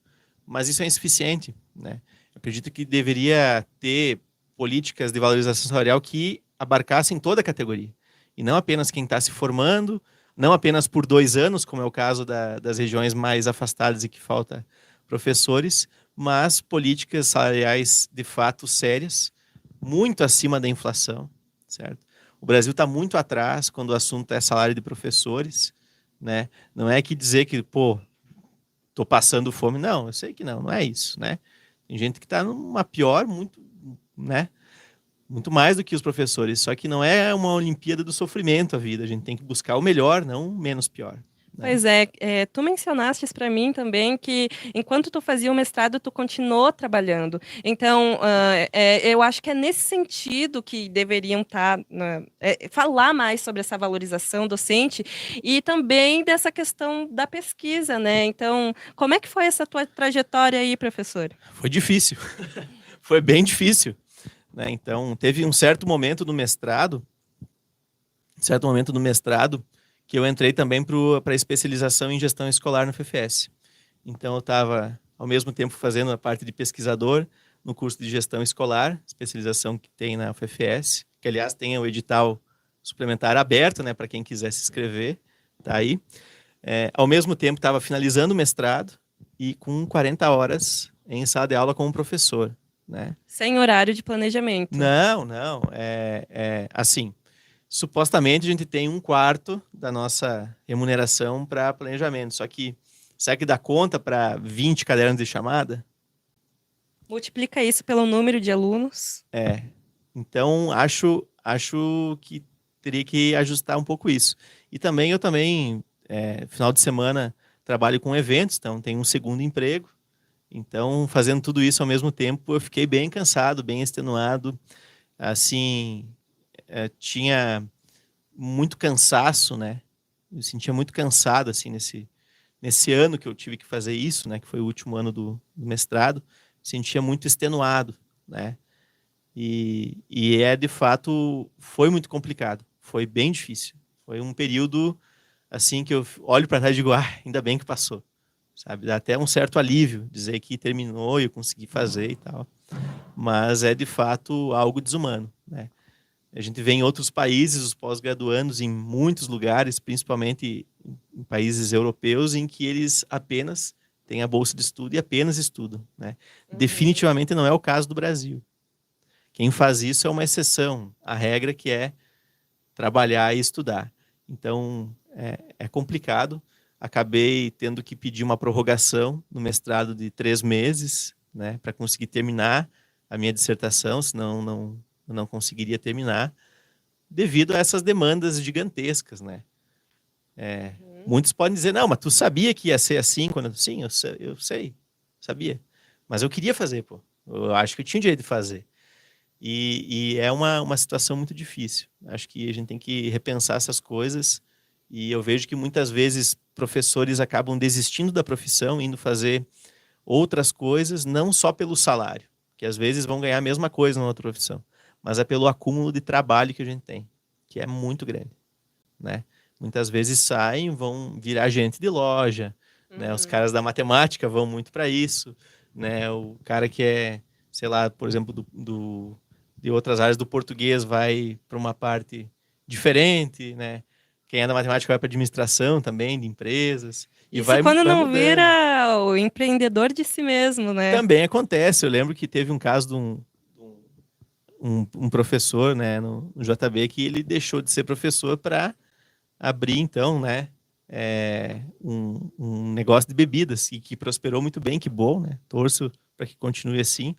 Speaker 2: Mas isso é insuficiente, né? Eu acredito que deveria ter políticas de valorização salarial que abarcassem toda a categoria. E não apenas quem está se formando, não apenas por 2 anos, como é o caso das regiões mais afastadas e que falta professores, mas políticas salariais de fato sérias, muito acima da inflação, certo? O Brasil está muito atrás quando o assunto é salário de professores, né? Não é que dizer que, tô passando fome. Não, eu sei que não é isso, né? Tem gente que está numa pior, muito, né? Muito mais do que os professores. Só que não é uma Olimpíada do sofrimento a vida. A gente tem que buscar o melhor, não o menos pior. né?
Speaker 1: Pois é, tu mencionaste para mim também que enquanto tu fazia o mestrado, tu continuou trabalhando. Então, eu acho que é nesse sentido que deveriam estar, né, falar mais sobre essa valorização docente e também dessa questão da pesquisa, né? Então, como é que foi essa tua trajetória aí, professor?
Speaker 2: Foi difícil, foi bem difícil, né? Então, teve um certo momento do mestrado, que eu entrei também para a especialização em gestão escolar no FFS. Então, eu estava, ao mesmo tempo, fazendo a parte de pesquisador no curso de gestão escolar, especialização que tem na UFFS, que, aliás, tem o edital suplementar aberto, né, para quem quiser se inscrever, tá aí. Ao mesmo tempo, estava finalizando o mestrado e com 40 horas em sala de aula como professor, né?
Speaker 1: Sem horário de planejamento.
Speaker 2: Não. Assim, supostamente a gente tem 1/4 da nossa remuneração para planejamento. Só que, será que dá conta para 20 cadernos de chamada?
Speaker 1: Multiplica isso pelo número de alunos.
Speaker 2: Então, acho que teria que ajustar um pouco isso. E também, final de semana, trabalho com eventos, então tenho um segundo emprego. Então, fazendo tudo isso ao mesmo tempo, eu fiquei bem cansado, bem extenuado. Assim, tinha muito cansaço, né? Eu sentia muito cansado, assim, nesse ano que eu tive que fazer isso, né? Que foi o último ano do mestrado. Sentia muito extenuado, né? E de fato, foi muito complicado. Foi bem difícil. Foi um período, assim, que eu olho para trás e digo, ainda bem que passou. Sabe? Dá até um certo alívio dizer que terminou e eu consegui fazer e tal. Mas é, de fato, algo desumano, né? A gente vê em outros países os pós-graduandos em muitos lugares, principalmente em países europeus, em que eles apenas têm a bolsa de estudo e apenas estudam, né? Definitivamente não é o caso do Brasil. Quem faz isso é uma exceção. A regra que é trabalhar e estudar. Então, é complicado. Acabei tendo que pedir uma prorrogação no mestrado de 3 meses, né, para conseguir terminar a minha dissertação, senão eu não conseguiria terminar, devido a essas demandas gigantescas, né? Muitos podem dizer, não, mas tu sabia que ia ser assim? Sim, eu sei, sabia. Mas eu queria fazer, pô. Eu acho que eu tinha o direito de fazer. E é uma situação muito difícil. Acho que a gente tem que repensar essas coisas. E eu vejo que muitas vezes professores acabam desistindo da profissão, indo fazer outras coisas, não só pelo salário, que às vezes vão ganhar a mesma coisa na outra profissão, mas é pelo acúmulo de trabalho que a gente tem, que é muito grande, né? Muitas vezes saem, vão virar agente de loja, né? Os caras da matemática vão muito para isso, né? O cara que é, sei lá, por exemplo, de outras áreas do português vai para uma parte diferente, né? Quem é da matemática vai para administração também, de empresas. E
Speaker 1: Isso
Speaker 2: vai
Speaker 1: quando não
Speaker 2: mudando.
Speaker 1: vira o empreendedor de si mesmo, né?
Speaker 2: Também acontece. Eu lembro que teve um caso de um professor, né, no JB, que ele deixou de ser professor para abrir, então, né, um negócio de bebidas, e que prosperou muito bem, que bom, né? Torço para que continue assim,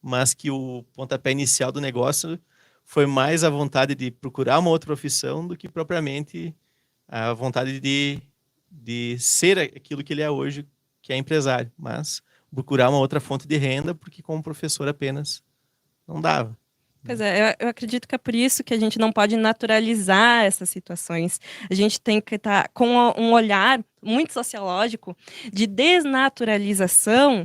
Speaker 2: mas que o pontapé inicial do negócio foi mais a vontade de procurar uma outra profissão do que propriamente a vontade de ser aquilo que ele é hoje, que é empresário, mas procurar uma outra fonte de renda, porque como professor apenas não dava.
Speaker 1: Pois é, eu acredito que é por isso que a gente não pode naturalizar essas situações. A gente tem que estar com um olhar muito sociológico de desnaturalização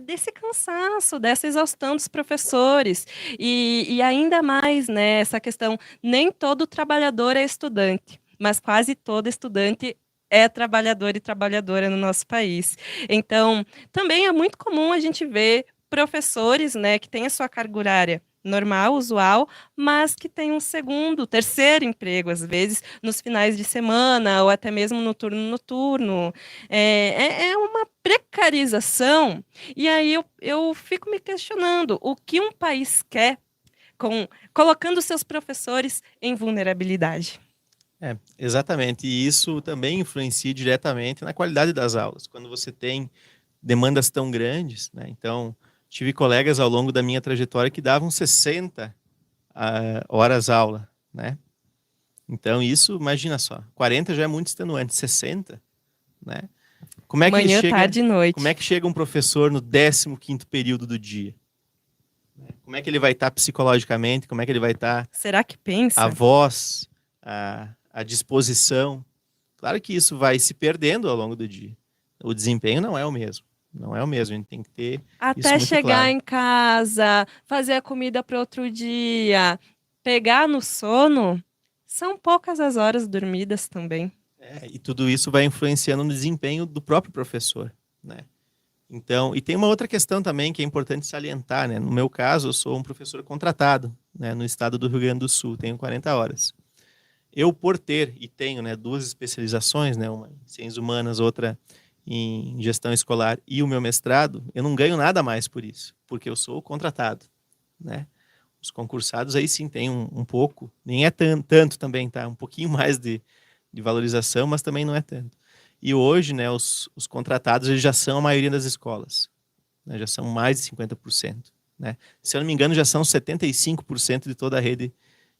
Speaker 1: desse cansaço, dessa exaustão dos professores. E ainda mais, né, essa questão, nem todo trabalhador é estudante, mas quase todo estudante é trabalhador e trabalhadora no nosso país. Então, também é muito comum a gente ver professores, né, que têm a sua carga horária normal, usual, mas que tem um segundo, terceiro emprego, às vezes, nos finais de semana, ou até mesmo no turno noturno. É uma precarização, e aí eu fico me questionando o que um país quer colocando seus professores em vulnerabilidade.
Speaker 2: Exatamente. E isso também influencia diretamente na qualidade das aulas. Quando você tem demandas tão grandes, né? Então, tive colegas ao longo da minha trajetória que davam 60 horas aula, né? Então, isso, imagina só, 40 já é muito extenuante, 60, né? Como é que
Speaker 1: Manhã, tarde e
Speaker 2: como é
Speaker 1: noite.
Speaker 2: que chega um professor no 15º período do dia? Como é que ele vai estar psicologicamente? Como é que ele vai estar
Speaker 1: Será que
Speaker 2: a
Speaker 1: pensa?
Speaker 2: voz, a disposição? Claro que isso vai se perdendo ao longo do dia. O desempenho não é o mesmo. Não é o mesmo, a gente tem que ter isso
Speaker 1: Até
Speaker 2: muito
Speaker 1: chegar
Speaker 2: claro.
Speaker 1: em casa, fazer a comida para outro dia, pegar no sono, são poucas as horas dormidas também.
Speaker 2: E tudo isso vai influenciando no desempenho do próprio professor, né? Então, e tem uma outra questão também que é importante salientar, né? No meu caso, eu sou um professor contratado, né, no estado do Rio Grande do Sul, tenho 40 horas. Eu, por ter e tenho, né, duas especializações, né, uma em ciências humanas, outra em gestão escolar e o meu mestrado, eu não ganho nada mais por isso, porque eu sou contratado, né? Os concursados aí sim tem um pouco, nem é tanto também, tá? Um pouquinho mais de valorização, mas também não é tanto. E hoje, né, os contratados eles já são a maioria das escolas, né? Já são mais de 50%, né? Se eu não me engano, já são 75% de toda a rede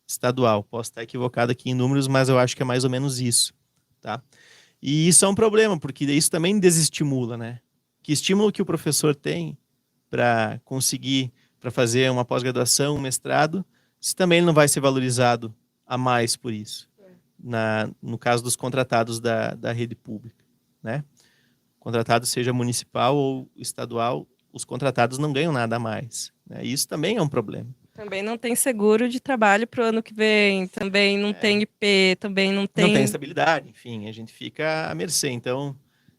Speaker 2: estadual. Posso estar equivocado aqui em números, mas eu acho que é mais ou menos isso, tá? E isso é um problema, porque isso também desestimula, né? Que estímulo que o professor tem para conseguir, para fazer uma pós-graduação, um mestrado, se também ele não vai ser valorizado a mais por isso, no caso dos contratados da rede pública, né? Contratado seja municipal ou estadual, os contratados não ganham nada a mais, né? Isso também é um problema.
Speaker 1: Também não tem seguro de trabalho para o ano que vem, também não tem IP, também não
Speaker 2: Não tem
Speaker 1: tem.
Speaker 2: estabilidade, enfim, a gente fica à mercê. Então,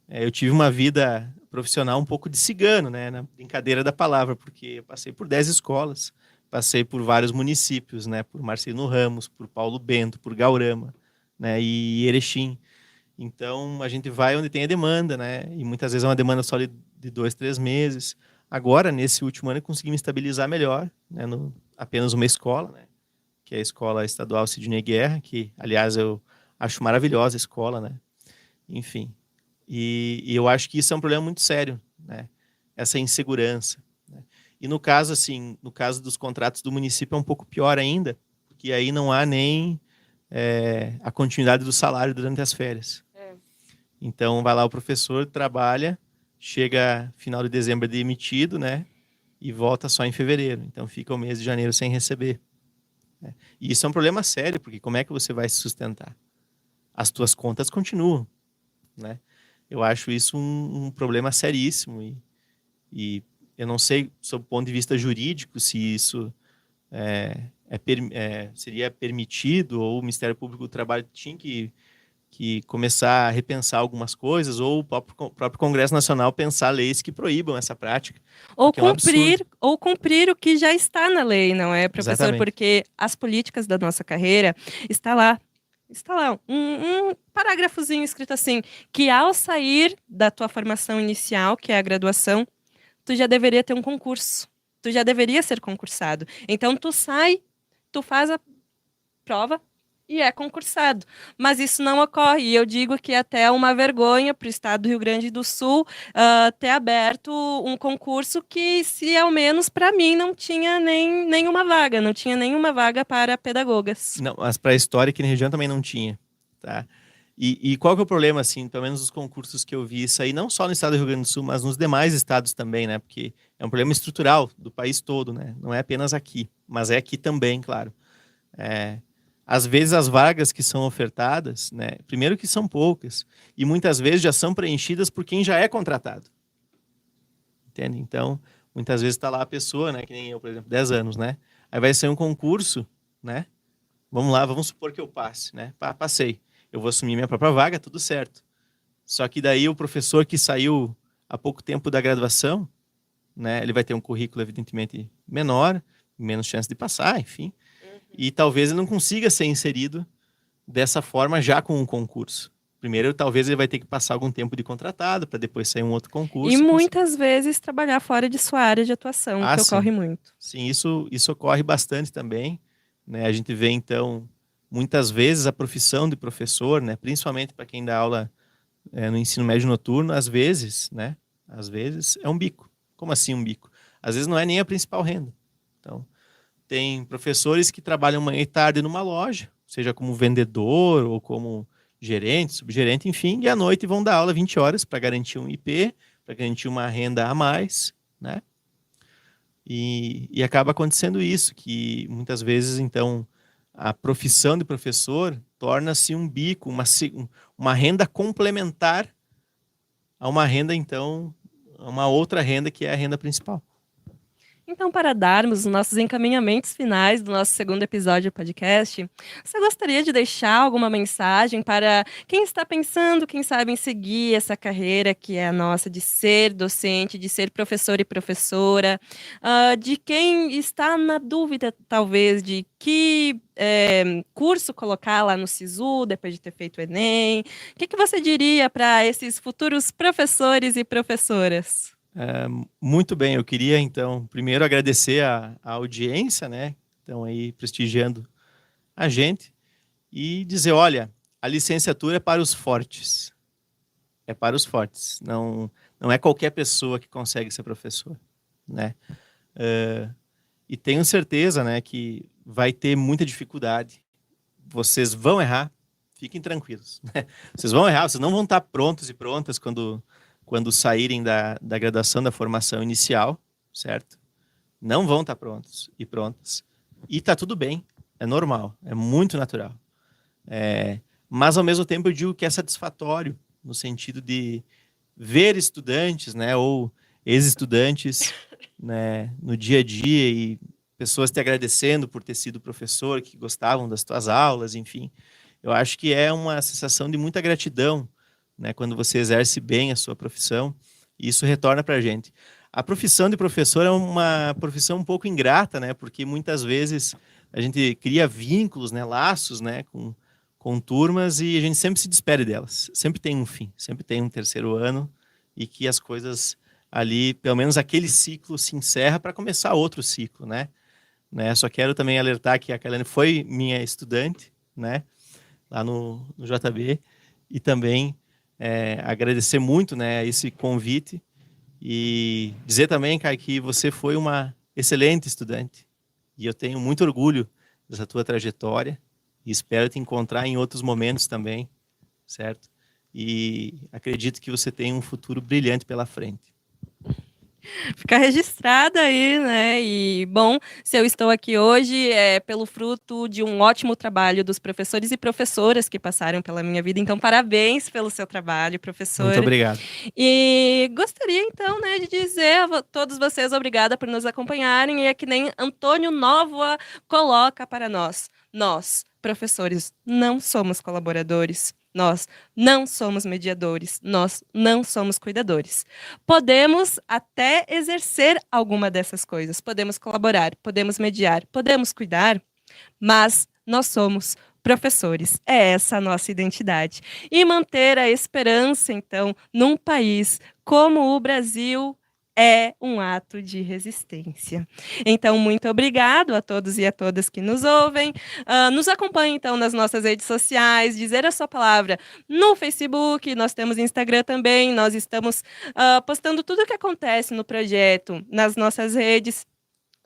Speaker 2: eu tive uma vida profissional um pouco de cigano, né, na brincadeira da palavra, porque eu passei por 10 escolas, passei por vários municípios, né, por Marcelino Ramos, por Paulo Bento, por Gaurama, né, e Erechim. Então, a gente vai onde tem a demanda, né, e muitas vezes é uma demanda só de 2, 3 meses. Agora, nesse último ano, eu consegui me estabilizar melhor, né, apenas uma escola, né, que é a Escola Estadual Sidney Guerra, que, aliás, eu acho maravilhosa a escola, né? Enfim. E eu acho que isso é um problema muito sério, né? Essa insegurança, né? E no caso, assim, no caso dos contratos do município é um pouco pior ainda, porque aí não há nem a continuidade do salário durante as férias. Então, vai lá o professor, trabalha, chega final de dezembro demitido, né? E volta só em fevereiro. Então, fica o mês de janeiro sem receber. E isso é um problema sério, porque como é que você vai se sustentar? As tuas contas continuam, né? Eu acho isso um problema seríssimo e eu não sei, sob o ponto de vista jurídico, se isso seria permitido ou o Ministério Público do Trabalho tinha que começar a repensar algumas coisas ou o próprio Congresso Nacional pensar leis que proíbam essa prática, porque é um absurdo.
Speaker 1: Ou cumprir o que já está na lei, não é, professor?
Speaker 2: Exatamente.
Speaker 1: Porque as políticas da nossa carreira está lá. Está lá um parágrafozinho escrito assim, que ao sair da tua formação inicial, que é a graduação, tu já deveria ter um concurso. Tu já deveria ser concursado. Então tu sai, tu faz a prova e é concursado. Mas isso não ocorre. E eu digo que até é uma vergonha para o estado do Rio Grande do Sul ter aberto um concurso que, se ao menos para mim, não tinha nenhuma vaga, não tinha nenhuma vaga para pedagogas.
Speaker 2: Não, mas para a história aqui na região também não tinha, tá? E qual que é o problema, assim, pelo menos os concursos que eu vi, isso aí não só no estado do Rio Grande do Sul, mas nos demais estados também, né? Porque é um problema estrutural do país todo, né? Não é apenas aqui, mas é aqui também, claro. Às vezes as vagas que são ofertadas, né? Primeiro que são poucas, e muitas vezes já são preenchidas por quem já é contratado. Entende? Então, muitas vezes está lá a pessoa, né? Que nem eu, por exemplo, 10 anos, né? Aí vai ser um concurso, né? Vamos lá, vamos supor que eu passe, né? Passei. Eu vou assumir minha própria vaga, tudo certo. Só que daí o professor que saiu há pouco tempo da graduação, né? Ele vai ter um currículo evidentemente menor, menos chance de passar, enfim. E talvez ele não consiga ser inserido dessa forma já com um concurso. Primeiro, talvez ele vai ter que passar algum tempo de contratado para depois sair um outro
Speaker 1: E
Speaker 2: concurso e conseguir.
Speaker 1: muitas vezes trabalhar fora de sua área de atuação,
Speaker 2: Ah,
Speaker 1: que
Speaker 2: sim.
Speaker 1: ocorre muito.
Speaker 2: Sim, isso ocorre bastante também, né? A gente vê, então, muitas vezes a profissão de professor, né? Principalmente para quem dá aula no ensino médio noturno, às vezes, né? Às vezes é um bico. Como assim um bico? Às vezes não é nem a principal renda. Então, tem professores que trabalham manhã e tarde numa loja, seja como vendedor ou como gerente, subgerente, enfim, e à noite vão dar aula 20 horas para garantir um IP, para garantir uma renda a mais, né? E acaba acontecendo isso, que muitas vezes, então, a profissão de professor torna-se um bico, uma renda complementar a uma renda, então, a uma outra renda que é a renda principal.
Speaker 1: Então, para darmos os nossos encaminhamentos finais do nosso segundo episódio do podcast, você gostaria de deixar alguma mensagem para quem está pensando, quem sabe, em seguir essa carreira que é a nossa, de ser docente, de ser professor e professora, de quem está na dúvida, talvez, de que curso colocar lá no SISU, depois de ter feito o Enem? O que você diria para esses futuros professores e professoras?
Speaker 2: Muito bem, eu queria então primeiro agradecer a audiência, né? Então aí prestigiando a gente e dizer, olha, a licenciatura é para os fortes, é para os fortes. Não é qualquer pessoa que consegue ser professor, né? E tenho certeza, né, que vai ter muita dificuldade. Vocês vão errar, fiquem tranquilos, né? Vocês vão errar, vocês não vão estar prontos e prontas quando saírem da graduação, da formação inicial, certo? Não vão estar prontos e prontas. E tá tudo bem, é normal, é muito natural. Mas, ao mesmo tempo, eu digo que é satisfatório, no sentido de ver estudantes, né, ou ex-estudantes, né, no dia a dia e pessoas te agradecendo por ter sido professor, que gostavam das tuas aulas, enfim. Eu acho que é uma sensação de muita gratidão, né, quando você exerce bem a sua profissão, e isso retorna para a gente. A profissão de professor é uma profissão um pouco ingrata, né, porque muitas vezes a gente cria vínculos, né, laços, né, com turmas e a gente sempre se despede delas. Sempre tem um fim, sempre tem um terceiro ano e que as coisas ali, pelo menos aquele ciclo se encerra para começar outro ciclo, né? Só quero também alertar que a Kailane foi minha estudante, né, lá no JB, e também agradecer muito, né, esse convite e dizer também, Kai, que você foi uma excelente estudante e eu tenho muito orgulho dessa tua trajetória e espero te encontrar em outros momentos também, certo? E acredito que você tem um futuro brilhante pela frente.
Speaker 1: Ficar registrada aí, né? E, bom, se eu estou aqui hoje é pelo fruto de um ótimo trabalho dos professores e professoras que passaram pela minha vida. Então, parabéns pelo seu trabalho,
Speaker 2: Muito
Speaker 1: professora.
Speaker 2: obrigado.
Speaker 1: E gostaria, então, né, de dizer a todos vocês obrigada por nos acompanharem. E é que nem Antônio Nóvoa coloca para nós, professores, não somos colaboradores. Nós não somos mediadores, nós não somos cuidadores. Podemos até exercer alguma dessas coisas, podemos colaborar, podemos mediar, podemos cuidar, mas nós somos professores. É essa a nossa identidade. E manter a esperança, então, num país como o Brasil é um ato de resistência. Então, muito obrigado a todos e a todas que nos ouvem. Nos acompanhem, então, nas nossas redes sociais, dizer a sua palavra no Facebook, nós temos Instagram também, nós estamos postando tudo o que acontece no projeto nas nossas redes.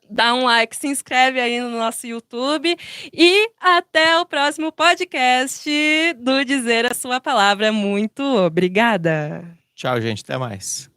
Speaker 1: Dá um like, se inscreve aí no nosso YouTube e até o próximo podcast do Dizer a Sua Palavra. Muito obrigada.
Speaker 2: Tchau, gente. Até mais.